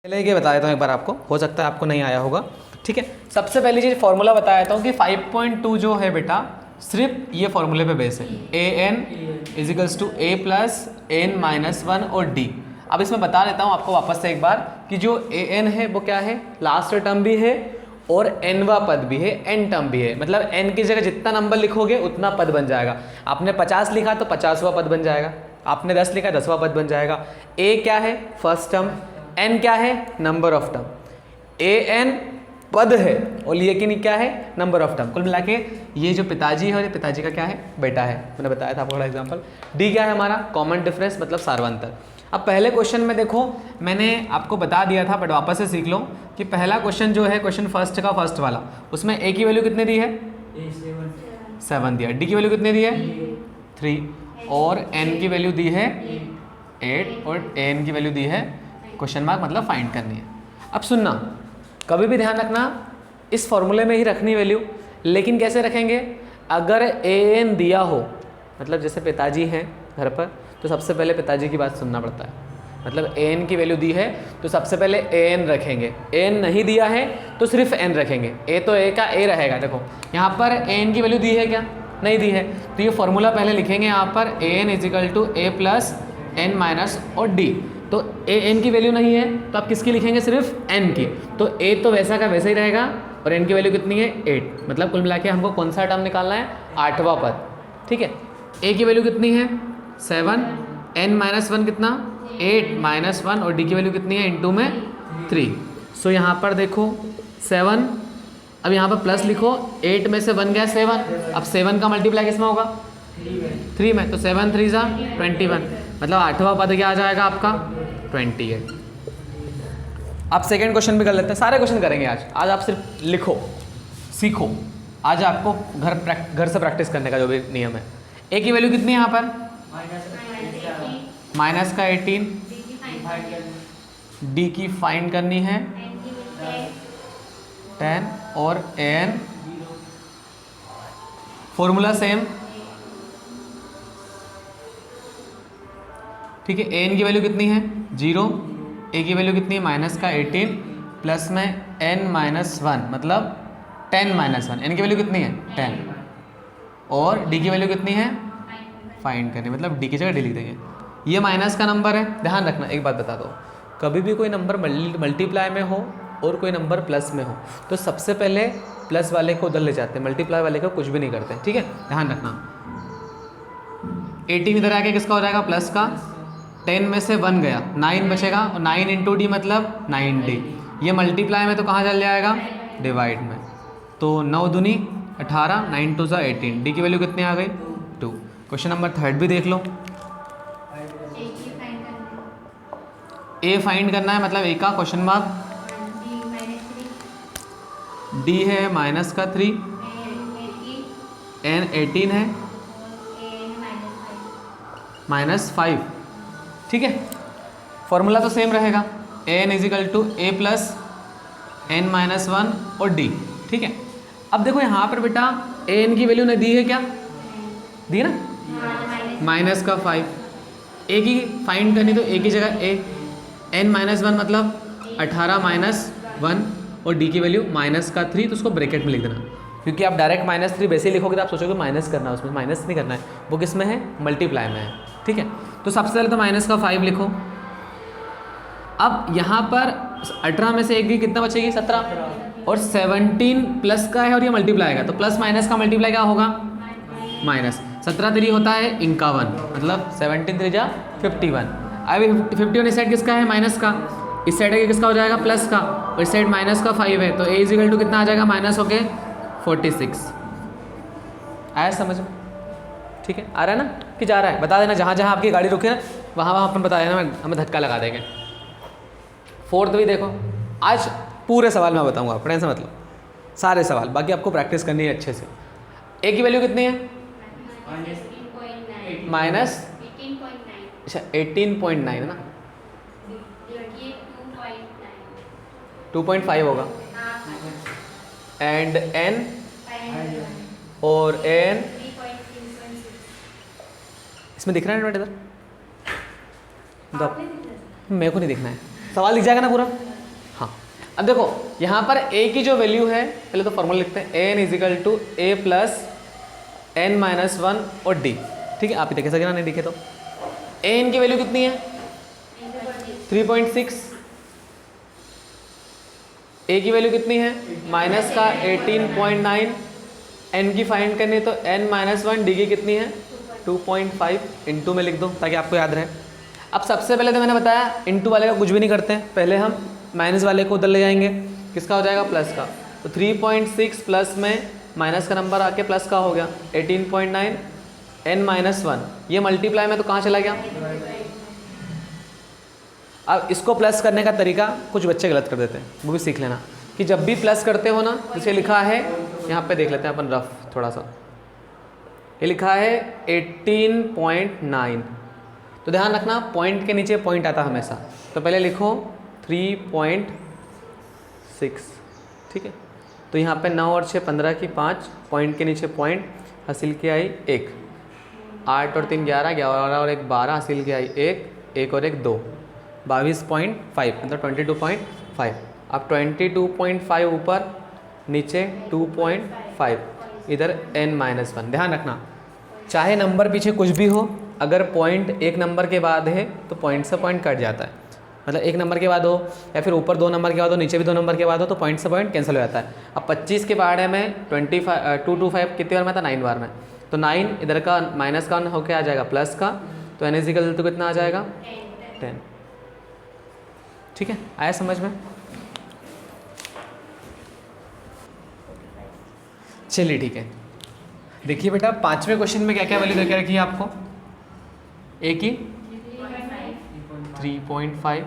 पहले ये बता देता हूँ एक बार आपको, हो सकता है आपको नहीं आया होगा। ठीक है, सबसे पहली चीज़ फॉर्मूला बता देता हूँ कि 5.2 जो है बेटा सिर्फ ये फॉर्मूले पे बेस है, A N equals to A plus N minus one और डी। अब इसमें बता देता हूँ आपको वापस से एक बार कि जो ए एन है वो क्या है, लास्ट टर्म भी है और एनवा पद भी है, एन टर्म भी है। मतलब एन की जगह जितना नंबर लिखोगे उतना पद बन जाएगा। आपने 50 लिखा तो 50वां पद बन जाएगा, आपने 10 लिखा 10वां पद बन जाएगा। ए क्या है, फर्स्ट टर्म, एन क्या है, number of term. A N पद है और लेकिन क्या है, नंबर ऑफ टर्म। कुल मिला के ये जो पिताजी है और ये पिताजी का क्या है, बेटा है। मैंने बताया था आपको बड़ा एग्जांपल। डी क्या है हमारा, कॉमन डिफरेंस मतलब सार्वंतर। अब पहले क्वेश्चन में देखो मैंने आपको बता दिया था बट वापस से सीख लो कि पहला क्वेश्चन जो है क्वेश्चन फर्स्ट का फर्स्ट वाला, उसमें ए की वैल्यू कितने दी है, 7 दिया। डी की वैल्यू कितने दी है, 3 और एन की वैल्यू दी है 8 और एन की वैल्यू दी है क्वेश्चन मार्क, मतलब फाइंड करनी है। अब सुनना, कभी भी ध्यान रखना इस फॉर्मूले में ही रखनी वैल्यू, लेकिन कैसे रखेंगे, अगर ए एन दिया हो, मतलब जैसे पिताजी हैं घर पर तो सबसे पहले पिताजी की बात सुनना पड़ता है। मतलब ए एन की वैल्यू दी है तो सबसे पहले ए एन रखेंगे, ए एन नहीं दिया है तो सिर्फ एन रखेंगे। ए तो ए का ए रहेगा। देखो यहाँ पर ए एन की वैल्यू दी है क्या, नहीं दी है, तो ये फॉर्मूला पहले लिखेंगे यहाँ पर A N equal to A plus N minus और डी। तो ए एन की वैल्यू नहीं है तो आप किसकी लिखेंगे, सिर्फ एन की। तो ए तो वैसा का वैसा ही रहेगा और एन की वैल्यू कितनी है, 8। मतलब कुल मिला के हमको कौन सा टर्म निकालना है, 8वां पद। ठीक है, ए की वैल्यू कितनी है 7, एन माइनस 1 कितना 8 माइनस 1 और डी की वैल्यू कितनी है इनटू में 3। सो यहाँ पर देखो 7, अब यहाँ पर प्लस लिखो, 8 में से 1 गया 7, अब 7 का मल्टीप्लाई किसमें होगा, 3 में, तो 7 3 जा 21, मतलब 8वां पद क्या आ जाएगा आपका 28। आप सेकेंड क्वेश्चन भी कर लेते हैं, सारे क्वेश्चन करेंगे आज। आज आप सिर्फ लिखो सीखो, आज आपको घर से प्रैक्टिस करने का जो भी नियम है। ए की वैल्यू कितनी है यहाँ पर, माइनस का 18, डी की फाइंड करनी है 10 और एन फॉर्मूला सेम। ठीक है, एन की वैल्यू कितनी है 0, ए की वैल्यू कितनी है माइनस का 18 प्लस में एन माइनस 1 मतलब 10 माइनस 1, एन की वैल्यू कितनी है 10 और डी की वैल्यू कितनी है फाइंड करनी, मतलब डी की जगह डी लिख देंगे। ये माइनस का नंबर है, ध्यान रखना। एक बात बता दो, कभी भी कोई नंबर मल्टीप्लाई में हो और कोई नंबर प्लस में हो तो सबसे पहले प्लस वाले को उधर ले जाते हैं, मल्टीप्लाई वाले को कुछ भी नहीं करते। ठीक है, ध्यान रखना। 18 इधर आके किसका हो जाएगा, प्लस का, 10 में से 1 गया 9 बचेगा और 9 इंटू डी मतलब 9D। ये मल्टीप्लाई में तो कहाँ चल जाएगा, डिवाइड में, तो 9 दूनी 18, 9 2 18, डी की वैल्यू कितनी आ गई 2। क्वेश्चन नंबर 3 भी देख लो। ए फाइंड करना है, मतलब ए का क्वेश्चन मार्क, डी है माइनस का 3, एन 18 है माइनस 5। ठीक है, फॉर्मूला तो सेम रहेगा, A N equal to A plus N minus 1 और डी। ठीक है, अब देखो यहाँ पर बेटा ए एन की वैल्यू ने दी है क्या, दी है ना, माइनस का 5। ए की फाइंड करनी तो ए की जगह ए, एन माइनस 1 मतलब 18 माइनस 1 और डी की वैल्यू माइनस का 3, तो उसको ब्रैकेट में लिख देना, क्योंकि आप डायरेक्ट -3 वैसे ही लिखोगे तो आप सोचोगे माइनस करना है, उसमें माइनस नहीं करना है, वो किस में है, मल्टीप्लाई में है। ठीक है, तो सबसे पहले तो माइनस का 5 लिखो। अब यहाँ पर 18 में से एक भी कितना बचेगी 17 और 17 प्लस का है और ये मल्टीप्लाई का, तो प्लस माइनस का मल्टीप्लाई क्या होगा, माइनस। 17 3 होता है 51, मतलब 17 3 जा 51। अभी 51 इस साइड किसका है, माइनस का, इस साइड है किसका हो जाएगा, प्लस का, और इस साइड माइनस का 5 है, तो ए इजिकल टू कितना आ जाएगा, माइनस होके 46। आया समझ में, ठीक है, आ रहा है ना कि जा रहा है, बता देना जहाँ जहाँ आपकी गाड़ी रुके ना वहाँ वहाँ अपन बता देना, हमें धक्का लगा देंगे। 4th भी देखो, आज पूरे सवाल मैं बताऊँगा, टेंशन मत लो, सारे सवाल, बाकी आपको प्रैक्टिस करनी है अच्छे से। ए की वैल्यू कितनी है, माइनस 18.9 है ना, 2.5 होगा, एंड एन और एन इसमें दिख रहा है नोट इधर, मेरे को नहीं दिखना है, सवाल दिख जाएगा ना पूरा। अब देखो यहाँ पर a की जो वैल्यू है, पहले तो फॉर्मूला लिखते हैं, a n equal to a plus n minus 1 और d। ठीक है, आप ही देखे सके ना, नहीं दिखे तो a n की वैल्यू कितनी है 3.6, a की वैल्यू कितनी है माइनस का 18.9, n की फाइंड करनी है तो n माइनस 1, d की कितनी है 2.5, इंटू में लिख दो ताकि आपको याद रहे। अब सबसे पहले तो मैंने बताया इंटू वाले का कुछ भी नहीं करते हैं, पहले हम माइनस वाले को उधर ले जाएंगे, किसका हो जाएगा प्लस का। तो 3.6 प्लस में माइनस का नंबर आके प्लस का हो गया 18.9, n माइनस 1, ये मल्टीप्लाई में तो कहाँ चला गया। अब इसको प्लस करने का तरीका कुछ बच्चे गलत कर देते हैं, वो भी सीख लेना कि जब भी प्लस करते हो ना, जैसे लिखा है यहाँ पे देख लेते हैं अपन रफ थोड़ा सा, ये लिखा है 18.9, तो ध्यान रखना पॉइंट के नीचे पॉइंट आता हमेशा, तो पहले लिखो 3.6, ठीक है। तो यहाँ पे 9 और 6 15 की 5, पॉइंट के नीचे पॉइंट, हासिल की आई 1, 8 और 3 11, 11 और 1 12, हासिल की आई 1 और 1 2, 22.5 मतलब 22.5। अब 22.5 ऊपर, नीचे 2.5, इधर n माइनस 1। ध्यान रखना चाहे नंबर पीछे कुछ भी हो, अगर पॉइंट एक नंबर के बाद है तो पॉइंट से पॉइंट कट जाता है, मतलब एक नंबर के बाद हो या फिर ऊपर 2 नंबर के बाद हो, नीचे भी 2 नंबर के बाद हो, तो पॉइंट से पॉइंट कैंसिल हो जाता है। अब 25 के बाद है में 225 कितनी बार में था 9 बार में, तो 9 इधर का माइनस का होके आ जाएगा प्लस का, तो n इक्वल टू कितना आ जाएगा 10। ठीक है, आया समझ में। चलिए ठीक है, देखिए बेटा 5वें क्वेश्चन में क्या क्या वैल्यू देके रखी है आपको। ए की 3.5,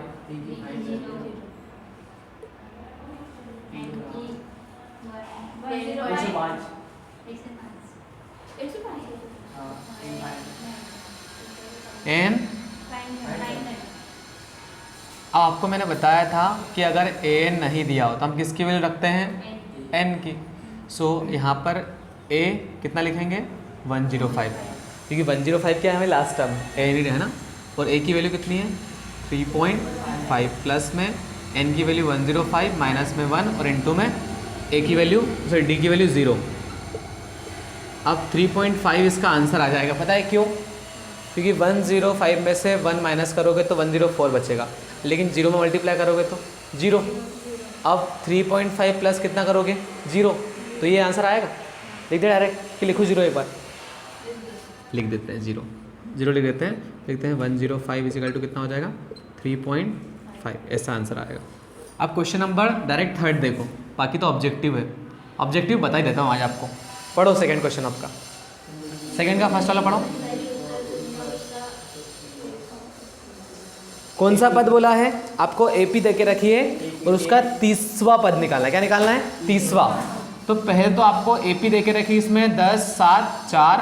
एन। अब आपको मैंने बताया था कि अगर ए एन नहीं दिया हो तो हम किसकी वैल्यू रखते हैं एन की। सो यहाँ पर ए कितना लिखेंगे 105, क्योंकि 105 क्या है हमें लास्ट टर्म एन ही है ना, और ए की वैल्यू कितनी है 3.5, प्लस में एन की वैल्यू 105, माइनस में 1 और इनटू में ए की वैल्यू सॉरी डी की वैल्यू 0। अब 3.5 इसका आंसर आ जाएगा, पता है क्यों, क्योंकि 105 में से 1 माइनस करोगे तो 104 बचेगा, लेकिन 0 में मल्टीप्लाई करोगे तो 0। अब 3.5 प्लस कितना करोगे 0, तो ये आंसर आएगा। लिख दे डायरेक्ट कि लिखो 0, एक बार लिख देते हैं 0 लिख देते हैं, लिखते हैं 105 इजिकल टू कितना हो जाएगा 3.5, ऐसा आंसर आएगा। अब क्वेश्चन नंबर डायरेक्ट थर्ड देखो, बाकी तो ऑब्जेक्टिव है, ऑब्जेक्टिव बता ही देता हूँ आज आपको। पढ़ो सेकंड क्वेश्चन आपका, सेकंड का फर्स्ट वाला पढ़ो। कौन सा पद बोला है आपको, एपी दे के रखिए और उसका 30वां पद निकालना है। क्या निकालना है 30वां। तो पहले तो आपको एपी दे के रखी, इसमें 10 7 4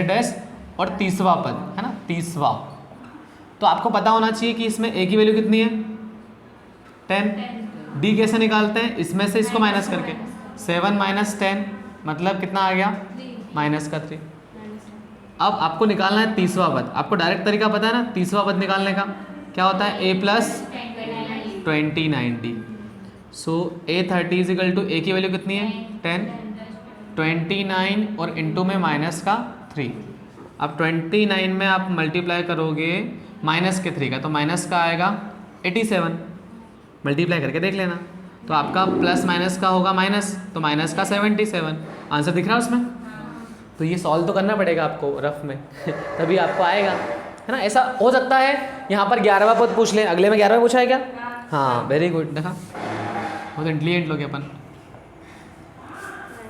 डैश और 30वां पद है ना 30वां। तो आपको पता होना चाहिए कि इसमें ए की वैल्यू कितनी है 10। डी कैसे निकालते हैं, इसमें से इसको माइनस करके 7 माइनस 10 मतलब कितना आ गया माइनस का 3। अब आपको निकालना है 30वां पद। आपको डायरेक्ट तरीका पता है ना 30वां पद निकालने का, क्या होता है a plus 20 90। So a 30 equal to a की वैल्यू कितनी है 10, 29 और इनटू में माइनस का 3। अब 29 में आप मल्टीप्लाई करोगे माइनस के 3 का, तो माइनस का आएगा 87, मल्टीप्लाई करके देख लेना। तो आपका प्लस माइनस का होगा माइनस, तो माइनस का 77 आंसर दिख रहा है उसमें। तो ये सॉल्व तो करना पड़ेगा आपको रफ में तभी आपको आएगा, है ना। ऐसा हो सकता है यहाँ पर 11वां पद पूछ लें, अगले में 11वां पूछा है क्या, हाँ वेरी गुड, देखा बहुत इंटेलिजेंट लोग अपन।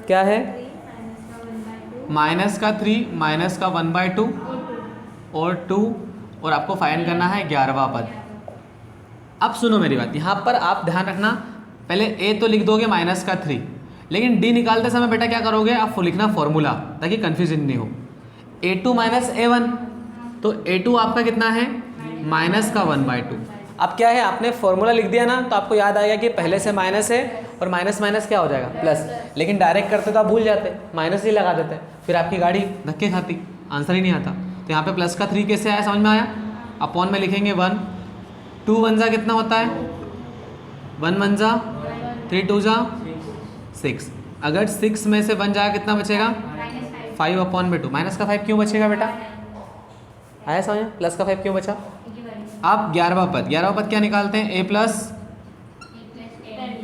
क्या है माइनस का 3 माइनस का 1/2 और 2, और आपको फाइंड करना है 11वां पद। अब सुनो मेरी बात, यहाँ पर आप ध्यान रखना, पहले a तो लिख दोगे माइनस का 3, लेकिन d निकालते समय बेटा क्या करोगे आप लिखना फॉर्मूला, ताकि कन्फ्यूजन नहीं हो। a2 माइनस a1, तो a2 आपका कितना है माइनस का 1/2। अब क्या है आपने फॉर्मूला लिख दिया ना, तो आपको याद आएगा कि पहले से माइनस है और माइनस माइनस क्या हो जाएगा प्लस, लेकिन डायरेक्ट करते तो आप भूल जाते, माइनस ही लगा देते, फिर आपकी गाड़ी धक्के खाती, आंसर ही नहीं आता। तो यहाँ पे प्लस का 3 कैसे आया समझ में आया। अपॉन में लिखेंगे 1, 2 1 जा कितना होता है 1 1 जा 3 2 जा 6। अगर 6 में से 1 जाएगा कितना बचेगा? 5/2। माइनस का 5 क्यों बचेगा बेटा? आया समझ में? प्लस का 5 क्यों बचा? अब 11वां पद क्या निकालते हैं? a plus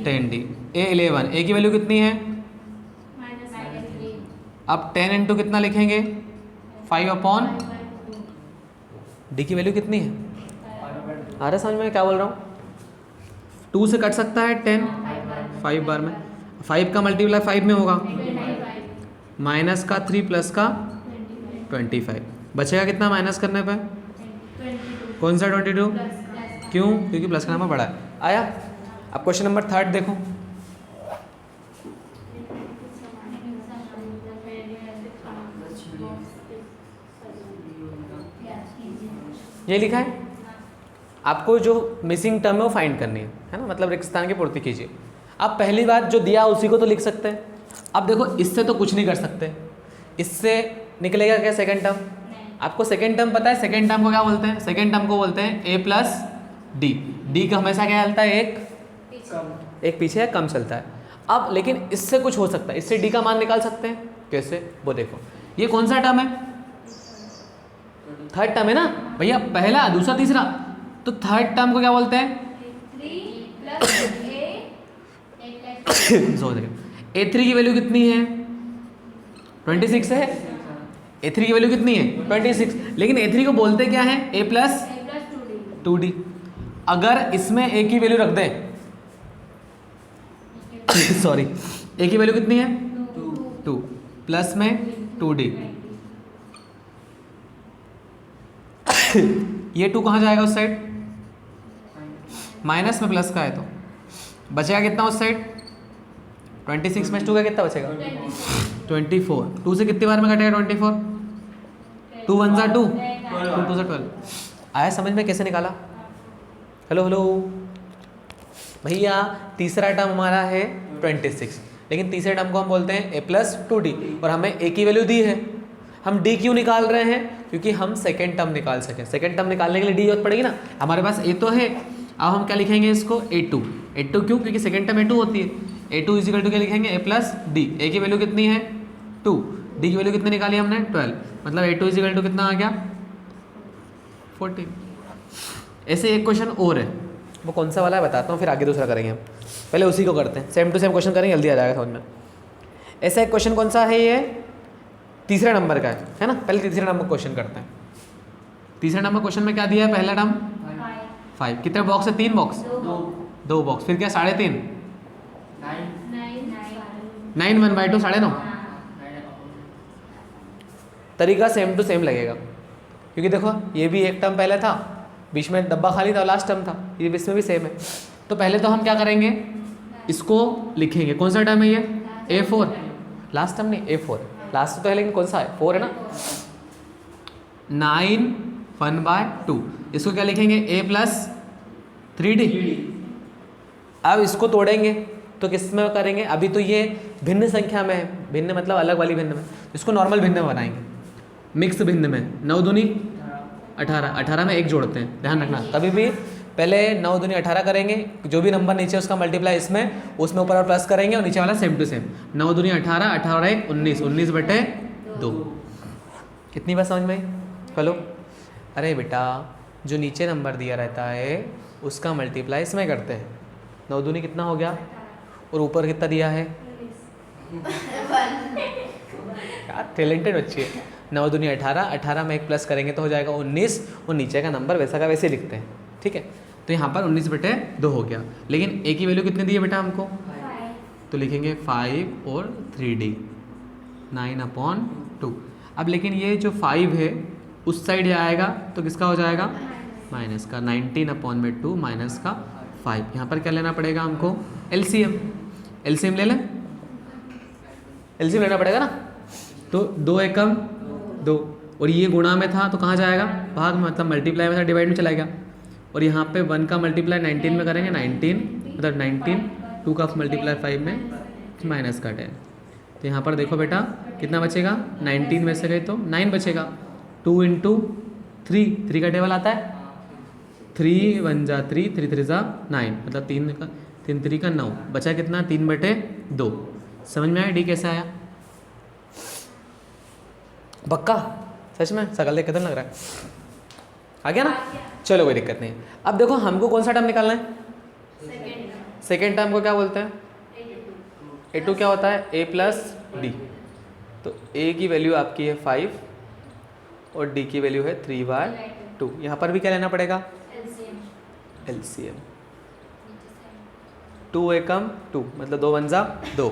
10d, a 11, a की वैल्यू कितनी है? अब 10 इंटू कितना लिखेंगे? 5/2। d की वैल्यू कितनी है? आ रहा समझ में क्या बोल रहा हूँ? 2 से कट सकता है 10 5 बार में, 5 का मल्टीप्लाई 5 में होगा, माइनस का 3 प्लस का 25। बचेगा कितना माइनस करने पे? कौन सा 22? क्यों? क्योंकि प्लस का नंबर बड़ा है। आया? अब क्वेश्चन नंबर 3 देखो। ये लिखा है आपको जो मिसिंग टर्म है वो फाइंड करनी है ना, मतलब रिक्तस्थान की पूर्ति कीजिए। अब पहली बात जो दिया उसी को तो लिख सकते हैं। अब देखो इससे तो कुछ नहीं कर सकते, इससे निकलेगा क्या सेकंड टर्म? आपको सेकंड टर्म पता है? सेकंड टर्म को क्या बोलते हैं? सेकंड टर्म को बोलते हैं a प्लस डी। डी का हमेशा क्या चलता है? एक पीछे या कम चलता है। अब लेकिन इससे कुछ हो सकता है, इससे डी का मान निकाल सकते हैं। कैसे? वो देखो, ये कौन सा टर्म है? थर्ड टर्म है ना भैया, पहला दूसरा तीसरा, तो थर्ड टर्म को क्या बोलते हैं? a3 की वैल्यू कितनी है? 26 है। a3 की वैल्यू कितनी है? 26। लेकिन a3 को बोलते क्या है? a plus 2d। अगर इसमें a की वैल्यू रख दें सॉरी, a की वैल्यू कितनी है? 2 प्लस में 2d। ये 2 कहाँ जाएगा? उस साइड माइनस में, प्लस का है तो बचेगा कितना उस साइड? 26 में 2 का कितना बचेगा? 24। 2 से कितनी बार में कटेगा 24? 2 1 जा 2, 2 2 से 12। आया समझ में कैसे निकाला? हेलो हेलो भैया, तीसरा टर्म हमारा है 26, लेकिन तीसरे टर्म को हम बोलते हैं a प्लस 2d, और हमें a की वैल्यू दी है। हम d क्यों निकाल रहे हैं? क्योंकि हम सेकेंड टर्म निकाल सकें। सेकेंड टर्म निकालने के लिए d जरूरत पड़ेगी ना। हमारे पास a तो है, अब हम क्या लिखेंगे इसको? a2। क्यों? क्योंकि सेकेंड टर्म a2 होती है। a2 इजिकल टू क्या लिखेंगे? a plus D. a की वैल्यू कितनी है? 2। d की वैल्यू कितनी निकाली हमने? 12। मतलब a2 इजिकल टू कितना आ गया? 14। ऐसे एक क्वेश्चन और है, वो कौन सा वाला है बताता हूँ, फिर आगे दूसरा करेंगे हम। पहले उसी को करते हैं, सेम टू सेम क्वेश्चन करेंगे, जल्दी आ जाएगा समझ में। ऐसा एक क्वेश्चन कौन सा है? ये तीसरे नंबर का है ना। पहले तीसरे नंबर क्वेश्चन करते हैं। तीसरे नंबर क्वेश्चन में क्या दिया है? पहला टर्म 5। कितने बॉक्स है? 3 बॉक्स, 2 बॉक्स, फिर क्या? 3.5, 9 1/2, 9.5। तरीका सेम टू सेम लगेगा, क्योंकि देखो ये भी एक टर्म पहले था, बीच में डब्बा खाली था, लास्ट टर्म था, ये इसमें भी सेम है। तो पहले तो हम क्या करेंगे? इसको लिखेंगे। कौन सा टर्म है ये? a4। लास्ट टर्म नहीं, a4 लास्ट तो है, लेकिन कौन सा है? 4 है ना। 9 1/2, इसको क्या लिखेंगे? a plus 3d। अब इसको तोड़ेंगे तो किस में करेंगे? अभी तो ये भिन्न संख्या में है, भिन्न मतलब अलग वाली भिन्न में, इसको नॉर्मल भिन्न में बनाएंगे, मिक्स भिन्न में। 9 दूनी 18, 18 में 1 जोड़ते हैं, ध्यान रखना। कभी भी पहले 9 दूनी 18 करेंगे, जो भी नंबर नीचे उसका मल्टीप्लाई इसमें, उसमें ऊपर और प्लस करेंगे, और नीचे वाला सेम टू सेम। 9 दूनी 18, 18 और 1 19, 19/2। कितनी बात समझ में आई? हेलो, अरे बेटा जो नीचे नंबर दिया रहता है उसका मल्टीप्लाई इसमें करते हैं। 9 दूनी कितना हो गया? और ऊपर कितना दिया है? यार टैलेंटेड बच्ची है। 9 दूनी 18, 18 में 1 प्लस करेंगे तो हो जाएगा 19, और नीचे का नंबर वैसा का वैसे लिखते हैं, ठीक है। तो यहाँ पर 19/2 हो गया। लेकिन a की वैल्यू कितनी दी है बेटा हमको? तो लिखेंगे 5 और 3d, 9/2। अब लेकिन ये जो 5 है उस साइड आएगा तो किसका हो जाएगा? माइनस का। 19/2 माइनस का 5। यहाँ पर क्या लेना पड़ेगा हमको? एलसीएम। एलसीएम ले लें, एलसीएम लेना पड़ेगा ना। तो 2 एकम 2, और ये गुणा में था तो कहाँ जाएगा? भाग में, मतलब मल्टीप्लाई में था, डिवाइड में चला गया। और यहाँ पे 1 का मल्टीप्लाई 19 में करेंगे, 19 मतलब 19, 2 का मल्टीप्लाई 5 में, माइनस का 10। तो यहाँ पर देखो बेटा कितना बचेगा? 19 में से गए तो 9 बचेगा। 2 × 3 का टेबल आता है, 3 1 जा 3, 3 3 जा 9, मतलब 3 का 3 3 का 9, बचा कितना 3/2। समझ में आया डी कैसे आया? पक्का? सच में शकल देख कितना लग रहा है? आ गया ना? चलो कोई दिक्कत नहीं। अब देखो हमको कौन सा टर्म निकालना है? सेकेंड टर्म को क्या बोलते हैं? A2 क्या होता है? A plus D. तो A की वैल्यू आपकी है 5 और D की वैल्यू है 3/2। यहाँ पर भी क्या लेना पड़ेगा? LCM। 2 एकम 2 मतलब 2 1 जा 2,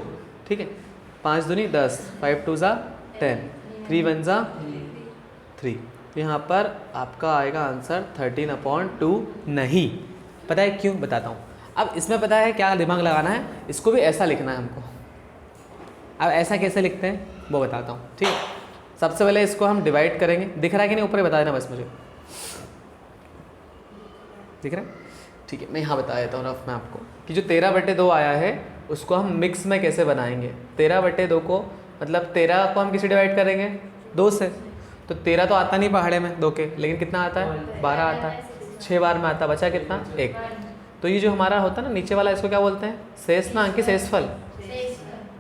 ठीक है। 5 दूनी 10, 5 2 जा 10, 3 1 जा 3। यहाँ पर आपका आएगा आंसर 13/2 नहीं। पता है क्यों? बताता हूँ। अब इसमें पता है क्या दिमाग लगाना है, इसको भी ऐसा लिखना है हमको। अब ऐसा कैसे लिखते हैं वो बताता हूँ, ठीक है। सबसे पहले इसको हम डिवाइड करेंगे। दिख रहा है कि नहीं? ऊपर ही बता देना बस मुझे। दिख रहा है? ठीक है, मैं यहाँ बता देता हूँ रफ में आपको कि जो 13/2 आया है उसको हम मिक्स में कैसे बनाएंगे। 13/2 को मतलब 13 को हम किसी डिवाइड करेंगे 2 से। तो 13 तो आता नहीं पहाड़े में 2 के, लेकिन कितना आता है? 12 आता है। 6 बार में आता, बचा कितना? 1। तो ये जो हमारा होता है ना नीचे वाला, इसको क्या बोलते हैं? शेष ना कि शेषफल?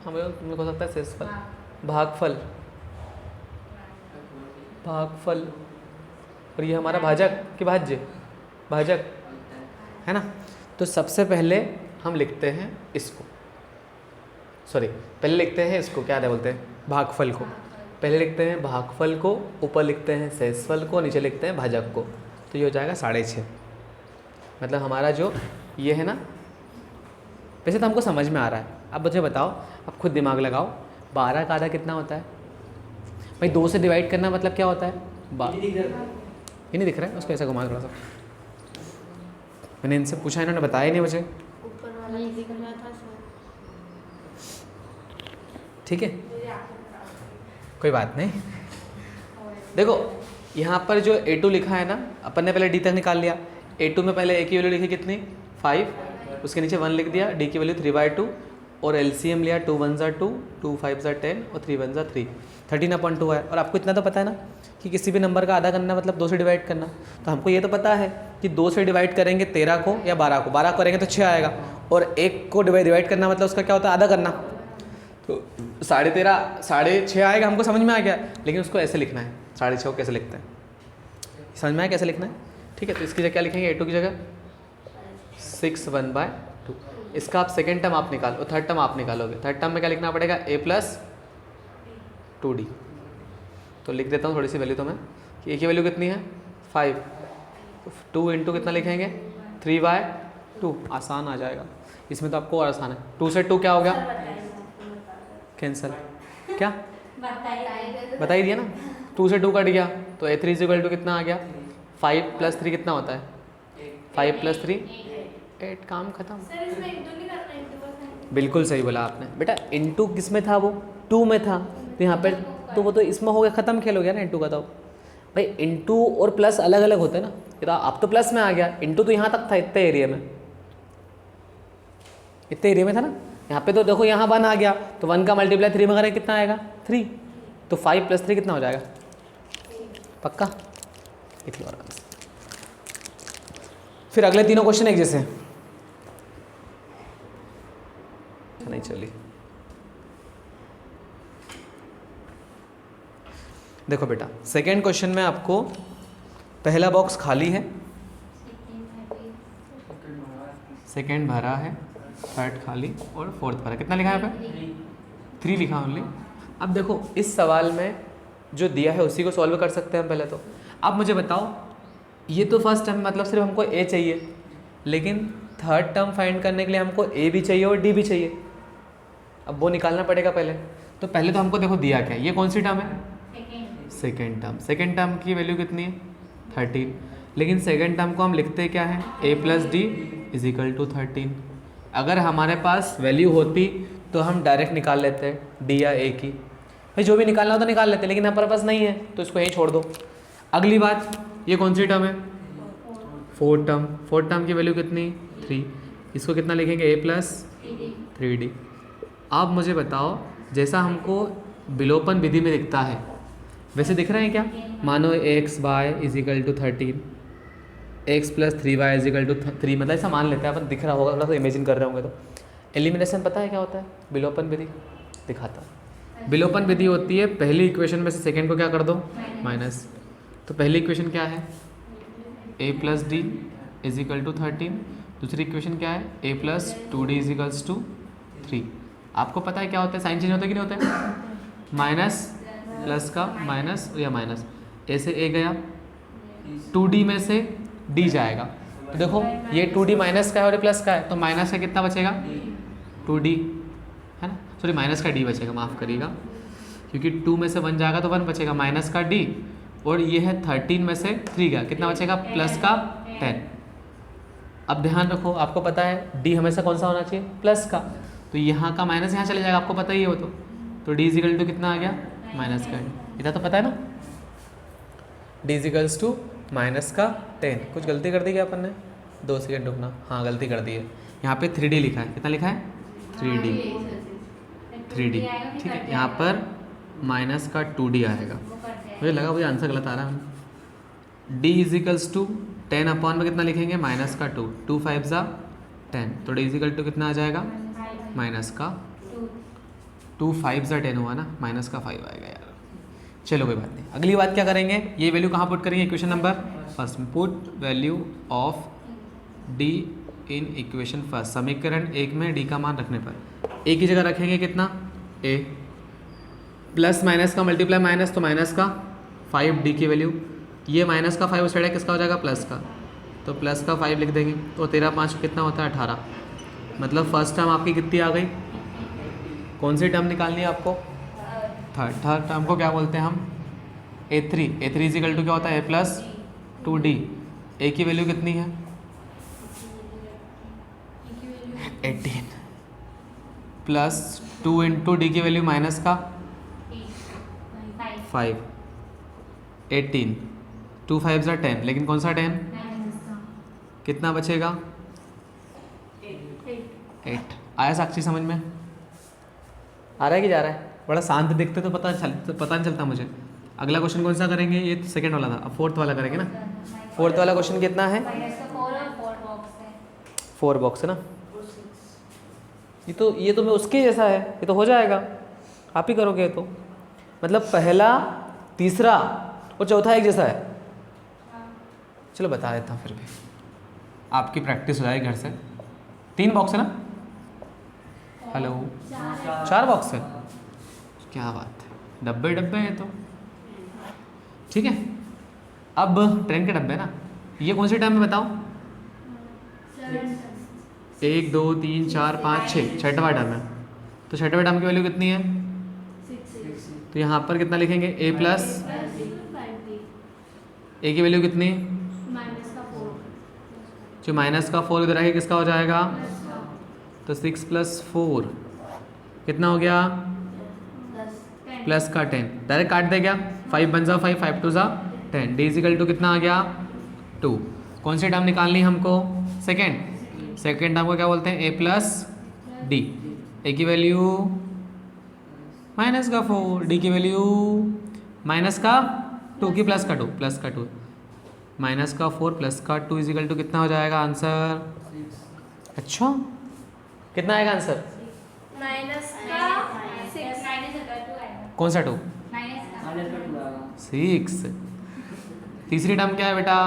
हमें हो सकता है शेषफल, भागफल, भागफल। और ये हमारा भाजक कि भाज्य? भाजक है ना। तो सबसे पहले हम लिखते हैं इसको, सॉरी पहले लिखते हैं इसको, क्या बोलते हैं? भागफल को। पहले लिखते हैं भागफल को, ऊपर लिखते हैं शेषफल को, नीचे लिखते हैं भाजक को। तो ये हो जाएगा 6.5। मतलब हमारा जो ये है ना, वैसे तो हमको समझ में आ रहा है। अब मुझे बताओ, अब खुद दिमाग लगाओ, 12 का आधा कितना होता है भाई? 2 से डिवाइड करना मतलब क्या होता है? ये नहीं दिख रहा है, उसको ऐसा घुमा थोड़ा सा। मैंने इनसे पूछा, इन्होंने बताया नहीं मुझे। ठीक है, कोई बात नहीं। देखो यहाँ पर जो A2 लिखा है ना, अपन ने पहले D तक निकाल लिया। A2 में पहले A की वैल्यू लिखी कितनी? 5, उसके नीचे 1 लिख दिया। D की वैल्यू 3/2 और LCM लिया 2 1 जा 2, 2 5 जा 10 और 3 1 जा 3, 13/2 है। और आपको इतना तो पता है ना कि किसी भी नंबर का आधा करना मतलब 2 से डिवाइड करना। तो हमको ये तो पता है कि 2 से डिवाइड करेंगे 13 को या 12 को, 12 करेंगे तो 6 आएगा। और 1 को डिवाइड करना मतलब उसका क्या होता है? आधा करना। तो 13.5 6.5 आएगा, हमको समझ में आ गया। लेकिन उसको ऐसे लिखना है, 6.5 को कैसे लिखते हैं? समझ में आया कैसे लिखना है? ठीक है, तो इसकी जगह क्या लिखेंगे? A2 की जगह 6 1/2। इसका आप सेकेंड टर्म आप निकालो, थर्ड टर्म आप निकालोगे। थर्ड टर्म में क्या लिखना पड़ेगा? A plus 2D। तो लिख देता हूँ थोड़ी सी वैल्यू तो मैं, कि A की वैल्यू कितनी है? 5। 2 इंटू कितना लिखेंगे? 3/2। आसान आ जाएगा इसमें, तो आपको और आसान है। 2 से 2 क्या हो गया? कैंसल। क्या बता ही दिया ना, 2 से 2 कट गया तो A3 = कितना आ गया? 5 + 3 कितना होता है? 5 + 3 8। काम खत्म। बिल्कुल सही बोला आपने बेटा। इंटू किस में था? वो 2 में था। तो यहाँ पर तो वो तो इसमें हो गया, ख़त्म खेल हो गया ना इंटू का। तो भाई इंटू और प्लस अलग अलग होते हैं ना। ये तो आप तो प्लस में आ गया, इंटू तो यहाँ तक था, इतने एरिया में, इतने एरिया में था ना। यहाँ पे तो देखो यहाँ 1 आ गया, तो 1 का मल्टीप्लाई 3 में करें कितना आएगा? 3। तो 5 + 3 कितना हो जाएगा? पक्का? लिख लो आराम से। फिर अगले तीनों क्वेश्चन एक जैसे नहीं चली। देखो बेटा, सेकेंड क्वेश्चन में आपको पहला बॉक्स खाली है, सेकेंड भरा है, थर्ड खाली और फोर्थ भरा। कितना लिखा है यहाँ पे? 3 लिखा ओनली। अब देखो इस सवाल में जो दिया है उसी को सॉल्व कर सकते हैं हम पहले तो। अब मुझे बताओ, ये तो फर्स्ट टर्म मतलब सिर्फ हमको A चाहिए, लेकिन थर्ड टर्म फाइंड करने के लिए हमको A भी चाहिए और D भी चाहिए। अब वो निकालना पड़ेगा पहले। तो पहले तो हमको देखो दिया क्या है, ये कौन सी टर्म है? Second term. सेकेंड टर्म की वैल्यू कितनी है? 13। लेकिन सेकेंड टर्म को हम लिखते क्या है? A + D = 13। अगर हमारे पास वैल्यू होती तो हम डायरेक्ट निकाल लेते हैं D या A की। भाई जो भी निकालना हो तो निकाल लेते हैं, लेकिन हमारे पास नहीं है तो इसको यहीं छोड़ दो। अगली बात, ये कौन सी टर्म है? Fourth term. फोर्थ टर्म की वैल्यू कितनी? 3। इसको कितना लिखेंगे? A + 3D। आप मुझे बताओ, जैसा हमको विलोपन विधि में दिखता है वैसे दिख रहा है क्या? मानो x/y = 13, x plus 3y is equal to 3, मतलब ऐसा मान लेते हैं अपन, दिख रहा होगा थोड़ा सा, इमेजिन कर रहे होंगे तो। एलिमिनेशन पता है क्या होता है? विलोपन विधि दिखाता है। विलोपन विधि होती है पहली इक्वेशन में से सेकेंड को क्या कर दो, माइनस। तो पहली इक्वेशन क्या है, a plus D equal to 13। दूसरी इक्वेशन क्या है, a plus 2d equals to 3। आपको पता है क्या होता है, साइन चेंज होता है कि नहीं होता है? माइनस प्लस का माइनस या माइनस, a से a गया, 2d में से d जाएगा। तो देखो ये 2d माइनस का है और ये प्लस का है, तो माइनस का कितना बचेगा, 2d है ना, सॉरी माइनस का d बचेगा, माफ़ करिएगा, क्योंकि 2 में से 1 जाएगा तो 1 बचेगा, माइनस का d, और ये है 13 में से 3 गया, कितना बचेगा, प्लस का 10। अब ध्यान रखो, आपको पता है d हमेशा कौन सा होना चाहिए, प्लस का, तो यहाँ का माइनस यहाँ चले जाएगा, आपको पता ही हो तो d इजिकल टू कितना आ गया, माइनस का 10। इतना तो पता है ना, d इजिकल्स टू माइनस का 10। कुछ गलती कर दी क्या अपन ने, 2 सेकेंड रुकना, हाँ गलती कर दी है, यहाँ पे 3d लिखा है, कितना लिखा है, 3d, ठीक है, यहाँ पर माइनस का 2d आएगा, मुझे लगा मुझे आंसर गलत आ रहा है। d इजिकल्स टू 10 अपॉन में कितना लिखेंगे, माइनस का 2, 2 5 ज़ा 10, तो d इजिकल टू कितना आ जाएगा, माइनस का 2 5 ज़ा 10 हुआ ना, माइनस का 5 आएगा यार। चलो कोई बात नहीं, अगली बात क्या करेंगे, ये वैल्यू कहाँ पुट करेंगे, इक्वेशन नंबर फर्स्ट में। Put value of d in equation first, समीकरण 1 में d का मान रखने पर a की जगह रखेंगे कितना, a प्लस माइनस का मल्टीप्लाई माइनस, तो माइनस का 5d की वैल्यू, ये माइनस का 5 उस साइड है, किसका हो जाएगा, प्लस का, तो प्लस का 5 लिख देंगे, तो 13 5 कितना होता है, 18। मतलब फर्स्ट टर्म आपकी कितनी आ गई, कौन सी टर्म निकालनी है आपको, थर्ड टर्म को क्या बोलते हैं हम, a3 इजिकल टू क्या होता है, a प्लस 2d, a की वैल्यू कितनी है, 18 प्लस 2 इंटू डी की वैल्यू माइनस का 5, 18, 2 5 ज़ा 10, लेकिन कौन सा 10, कितना बचेगा, 8। आया साक्षी समझ में, आ रहा है कि जा रहा है, बड़ा शांत दिखते तो पता नहीं चलता मुझे। अगला क्वेश्चन कौन सा करेंगे, ये सेकंड वाला था, अब फोर्थ वाला करेंगे ना। फोर्थ वाला क्वेश्चन कितना है, 4 बॉक्स है ना, ये तो मैं उसके जैसा है, ये तो हो जाएगा, आप ही करोगे तो, मतलब पहला तीसरा और चौथा एक जैसा है। चलो बता देता हूँ, फिर भी आपकी प्रैक्टिस हो जाएगी घर से। 3 बॉक्स है ना, हेलो 4 बॉक्स है, क्या बात है, डब्बे डब्बे हैं तो ठीक है। अब ट्रेन के डब्बे ना, ये कौन से टाइम में बताओ, 1 2 3 4 5 6, छठवा टर्म है, तो छठवे टर्म की वैल्यू कितनी है, 6। तो यहाँ पर कितना लिखेंगे, a प्लस, a की वैल्यू कितनी, जो माइनस का 4 इधर आएगा किसका हो जाएगा, तो 6 प्लस 4 कितना हो गया, प्लस का 10, डायरेक्ट काट दे गया, 5 बन जा 5, 5 2 जा 10, d इजिकल टू कितना आ गया, 2। कौन सी टर्म निकालनी है हमको, सेकेंड टर्म को क्या बोलते हैं, a प्लस डी, a की वैल्यू माइनस का 4, d की वैल्यू माइनस का 2 की प्लस का 2, माइनस का 4 प्लस का 2 इजिकल टू कितना हो जाएगा आंसर, अच्छा कितना आएगा आंसर, माइनस का 6, कौन सा 2, 6। तीसरी टर्म क्या है बेटा,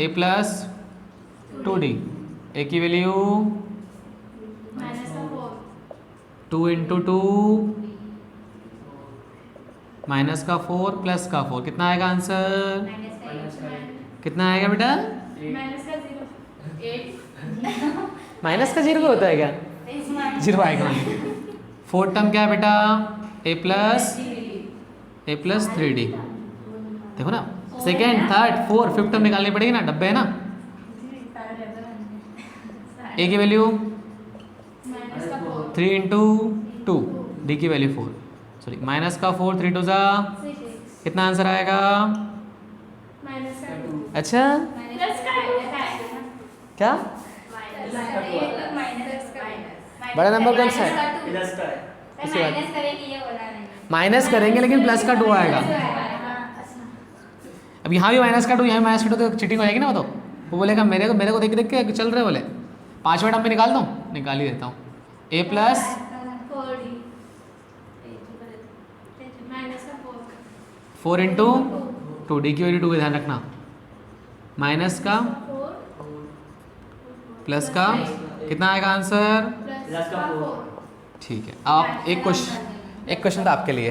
a प्लस 2d, a की वैल्यू 2 इंटू 2 माइनस का 4 प्लस का 4, कितना आएगा आंसर, कितना आएगा बेटा, माइनस का 0 होता है क्या, 0 आएगा। फोर्थ टर्म क्या है बेटा, a प्लस 3d, देखो ना, second third fourth fifth term निकालनी पड़ेगी ना, डब्बे है ना। a की वैल्यू 3 इंटू 2, d की वैल्यू 4, सॉरी माइनस का 4, 3 2 जा, कितना आंसर आएगा, अच्छा क्या, बड़ा नंबर कौन सा है, माइनस करेंगे लेकिन प्लस का 2 आएगा। अब यहाँ भी माइनस का 2, यहाँ भी माइनस का 2, तो चीटिंग हो जाएगी ना वो तो। वो बोलेगा मेरे को देख के चल रहे बोले 5वां टर्म में निकाल दूँ, निकाल ही देता हूँ। a प्लस 4d माइनस का 4 4 इंटू 2d की वैल्यू 2 का ध्यान रखना, माइनस का 4 प्लस का कितना आएगा आंसर? प्लस का 4। ठीक है। आप एक क्वेश्चन था आपके लिए।